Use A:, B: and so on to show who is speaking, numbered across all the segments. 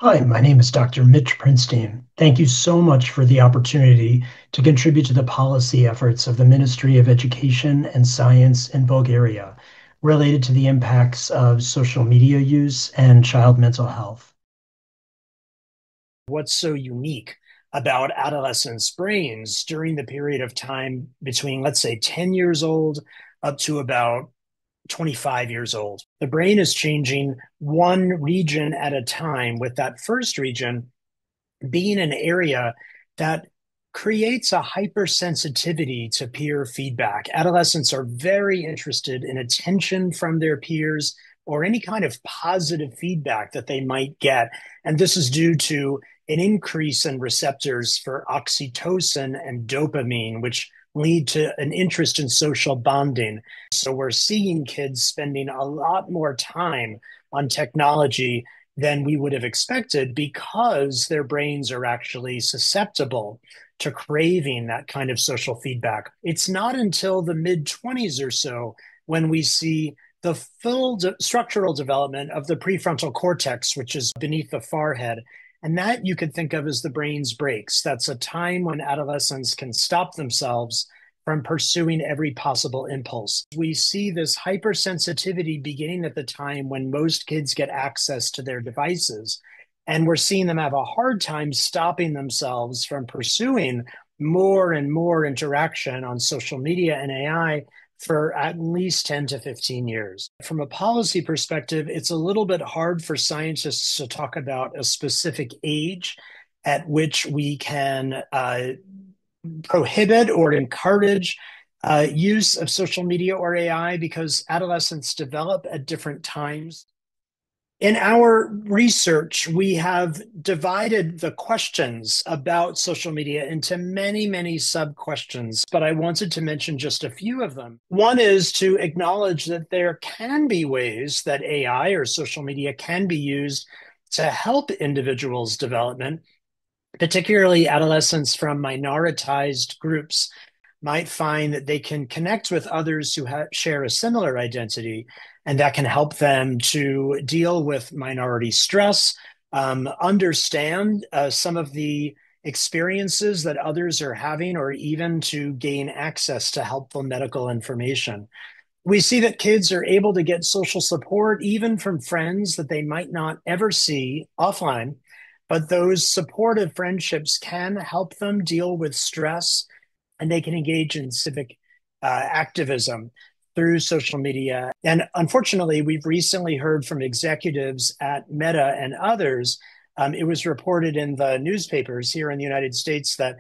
A: Hi, my name is Dr. Mich Принстийн. Thank you so much for the opportunity to contribute to the policy efforts of the Ministry of Education and Science in Bulgaria related to the impacts of social media use and child mental health.
B: What's so unique about adolescents' brains during the period of time between, let's say, 10 years old up to about 25 years old? The brain is changing one region at a time, with that first region being an area that creates a hypersensitivity to peer feedback. Adolescents are very interested in attention from their peers or any kind of positive feedback that they might get. And this is due to an increase in receptors for oxytocin and dopamine, which lead to an interest in social bonding. So we're seeing kids spending a lot more time on technology than we would have expected because their brains are actually susceptible to craving that kind of social feedback. It's not until the mid 20s or so when we see the full structural development of the prefrontal cortex, which is beneath the forehead. And that you could think of as the brain's brakes. That's a time when adolescents can stop themselves from pursuing every possible impulse. We see this hypersensitivity beginning at the time when most kids get access to their devices. And we're seeing them have a hard time stopping themselves from pursuing more and more interaction on social media and AI for at least 10 to 15 years. From a policy perspective, it's a little bit hard for scientists to talk about a specific age at which we can prohibit or encourage use of social media or AI because adolescents develop at different times. In our research, we have divided the questions about social media into many, many sub-questions, but I wanted to mention just a few of them. One is to acknowledge that there can be ways that AI or social media can be used to help individuals' development, particularly adolescents from minoritized groups might find that they can connect with others who share a similar identity, and that can help them to deal with minority stress, understand some of the experiences that others are having, or even to gain access to helpful medical information. We see that kids are able to get social support even from friends that they might not ever see offline, but those supportive friendships can help them deal with stress, and they can engage in civic activism through social media. And unfortunately, we've recently heard from executives at Meta and others. It was reported in the newspapers here in the United States that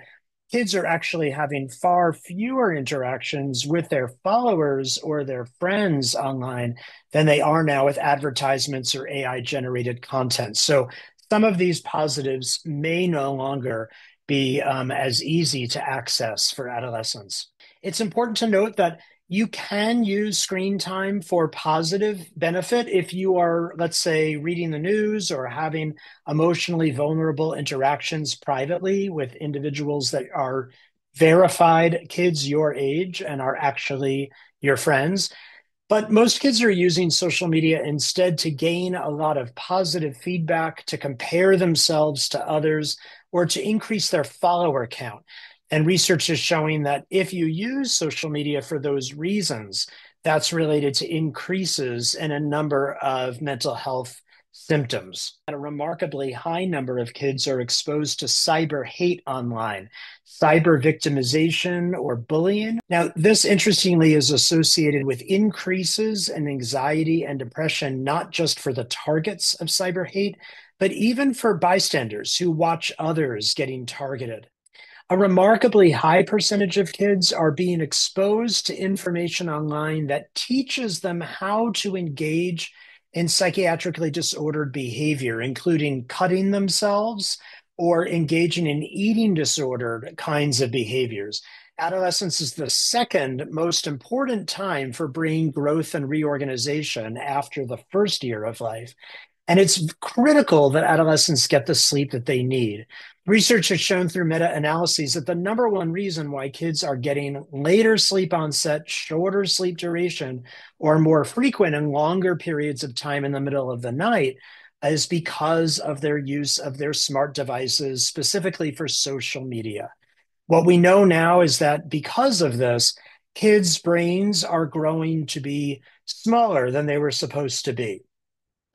B: kids are actually having far fewer interactions with their followers or their friends online than they are now with advertisements or AI generated content. So some of these positives may no longer be as easy to access for adolescents. It's important to note that you can use screen time for positive benefit if you are, let's say, reading the news or having emotionally vulnerable interactions privately with individuals that are verified kids your age and are actually your friends. But most kids are using social media instead to gain a lot of positive feedback, to compare themselves to others, or to increase their follower count. And research is showing that if you use social media for those reasons, that's related to increases in a number of mental health symptoms. A remarkably high number of kids are exposed to cyber hate online, cyber victimization, or bullying. Now, this interestingly is associated with increases in anxiety and depression, not just for the targets of cyber hate, but even for bystanders who watch others getting targeted. A remarkably high percentage of kids are being exposed to information online that teaches them how to engage in psychiatrically disordered behavior, including cutting themselves or engaging in eating disordered kinds of behaviors. Adolescence is the second most important time for brain growth and reorganization after the first year of life. And it's critical that adolescents get the sleep that they need. Research has shown through meta-analyses that the number one reason why kids are getting later sleep onset, shorter sleep duration, or more frequent and longer periods of time in the middle of the night is because of their use of their smart devices, specifically for social media. What we know now is that because of this, kids' brains are growing to be smaller than they were supposed to be.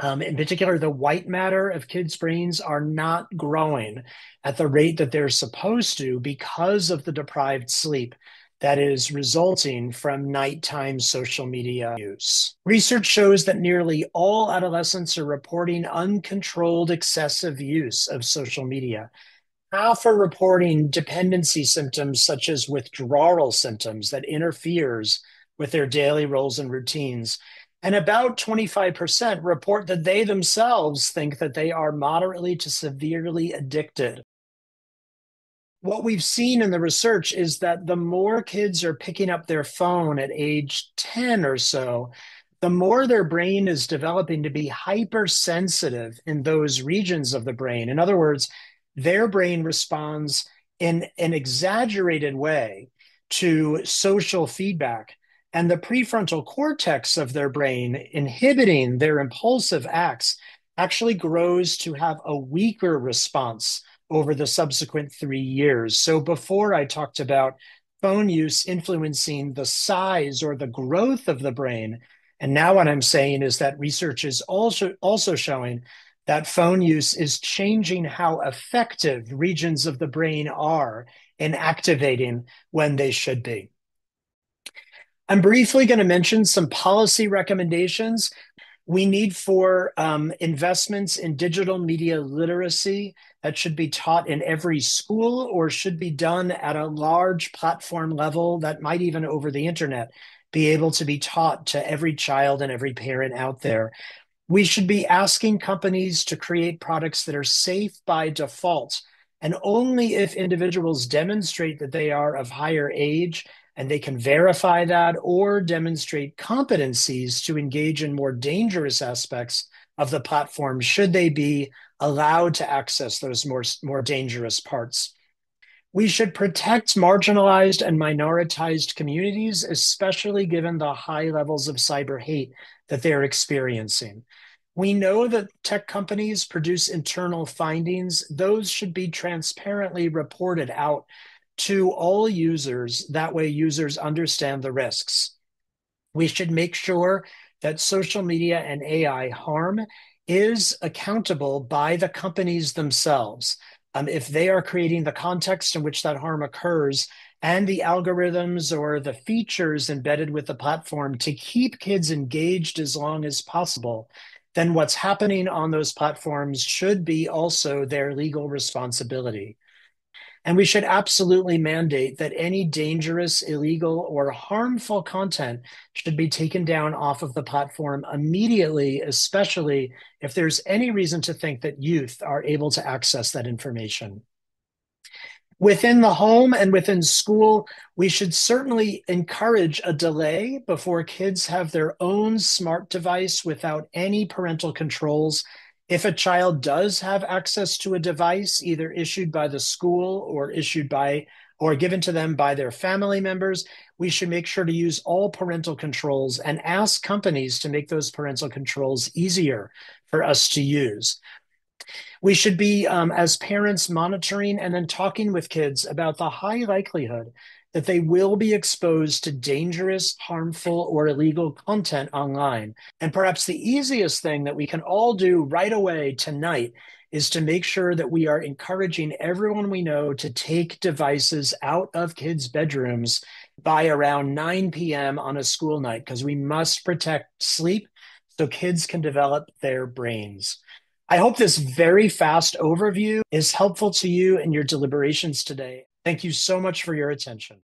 B: In particular, the white matter of kids' brains are not growing at the rate that they're supposed to because of the deprived sleep that is resulting from nighttime social media use. Research shows that nearly all adolescents are reporting uncontrolled excessive use of social media. Half are reporting dependency symptoms such as withdrawal symptoms that interferes with their daily roles and routines. And about 25% report that they themselves think that they are moderately to severely addicted. What we've seen in the research is that the more kids are picking up their phone at age 10 or so, the more their brain is developing to be hypersensitive in those regions of the brain. In other words, their brain responds in an exaggerated way to social feedback. And the prefrontal cortex of their brain, inhibiting their impulsive acts, actually grows to have a weaker response over the subsequent 3 years. So before I talked about phone use influencing the size or the growth of the brain. And now what I'm saying is that research is also showing that phone use is changing how effective regions of the brain are in activating when they should be. I'm briefly going to mention some policy recommendations. We need for investments in digital media literacy that should be taught in every school or should be done at a large platform level that might even over the internet be able to be taught to every child and every parent out there. We should be asking companies to create products that are safe by default, and only if individuals demonstrate that they are of higher age and they can verify that or demonstrate competencies to engage in more dangerous aspects of the platform should they be allowed to access those more dangerous parts. We should protect marginalized and minoritized communities, especially given the high levels of cyber hate that they're experiencing. We know that tech companies produce internal findings. Those should be transparently reported out to all users. That way, users understand the risks. We should make sure that social media and AI harm is accountable by the companies themselves. If they are creating the context in which that harm occurs and the algorithms or the features embedded with the platform to keep kids engaged as long as possible, then what's happening on those platforms should be also their legal responsibility. And we should absolutely mandate that any dangerous, illegal, or harmful content should be taken down off of the platform immediately, especially if there's any reason to think that youth are able to access that information. Within the home and within school, we should certainly encourage a delay before kids have their own smart device without any parental controls. If a child does have access to a device, either issued by the school or issued by or given to them by their family members, we should make sure to use all parental controls and ask companies to make those parental controls easier for us to use. We should be, as parents, monitoring and then talking with kids about the high likelihood that they will be exposed to dangerous, harmful, or illegal content online. And perhaps the easiest thing that we can all do right away tonight is to make sure that we are encouraging everyone we know to take devices out of kids' bedrooms by around 9 p.m. on a school night, because we must protect sleep so kids can develop their brains. I hope this very fast overview is helpful to you in your deliberations today. Thank you so much for your attention.